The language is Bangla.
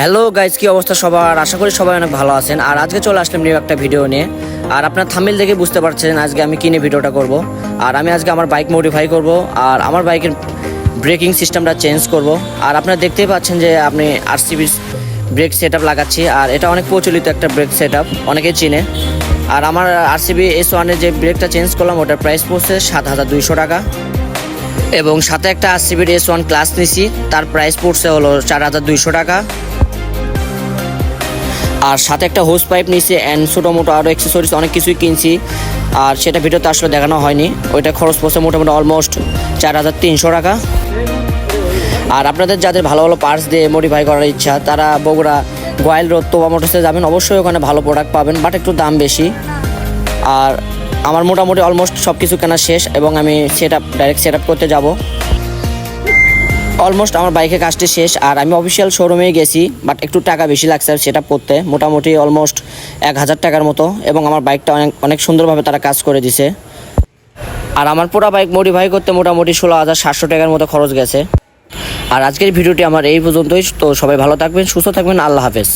হ্যালো গাইজ, কি অবস্থা সবার? আশা করি সবাই অনেক ভালো আছেন। আর আজকে চলে আসলাম নিউ একটা ভিডিও নিয়ে। আর আপনার থাম্বনেল দেখে বুঝতে পারছেন আজকে আমি কিনে ভিডিওটা করব। আর আমি আজকে আমার বাইক মডিফাই করব আর আমার বাইকের ব্রেকিং সিস্টেমটা চেঞ্জ করব। আর আপনারা দেখতেই পাচ্ছেন যে আপনি আরসিবি ব্রেক সেট আপ লাগাচ্ছি। আর এটা অনেক প্রচলিত একটা ব্রেক সেট আপ, অনেকেই চিনে। আর আমার আরসিবি S1-এর যে ব্রেকটা চেঞ্জ করলাম ওটার প্রাইস পড়ছে 7,200 টাকা। এবং সাথে একটা আরসিবির S1 ক্লাস নিছি, তার প্রাইস পড়ছে হলো 4,200 টাকা। আর সাথে একটা হোস পাইপ নিয়েছি অ্যান্ড ছোটো মোটো আরও অ্যাক্সেসরিজ অনেক কিছুই কিনছি। আর সেটা ভিডিওতে আসলে দেখানো হয়নি। ওইটা খরচ পড়ছে মোটামুটি অলমোস্ট 4,300 টাকা। আর আপনাদের যাদের ভালো ভালো পার্টস দিয়ে মডিফাই করার ইচ্ছা, তারা বগুড়া গোয়াইল রোড তোবা মোটরসে যাবেন, অবশ্যই ওখানে ভালো প্রোডাক্ট পাবেন, বাট একটু দাম বেশি। আর আমার মোটামুটি অলমোস্ট সব কিছু কেনা শেষ এবং আমি ডাইরেক্ট সেট আপ করতে যাব। অলমোস্ট আমার বাইকের কাজটি শেষ আর আমি অফিসিয়াল শোরুমে গেছি, বাট একটু টাকা বেশি লাগছে সেট আপ করতে, মোটামুটি অলমোস্ট 1,000 টাকার মতো। এবং আমার বাইকটা অনেক সুন্দরভাবে তারা কাজ করে দিছে। আর আমার পুরো বাইক মডিফাই করতে মোটামুটি 16,700 টাকার মতো খরচ গেছে। আর আজকের ভিডিওটি আমার এই পর্যন্তই। তো সবাই ভালো থাকবেন, সুস্থ থাকবেন, আল্লাহ হাফেজ।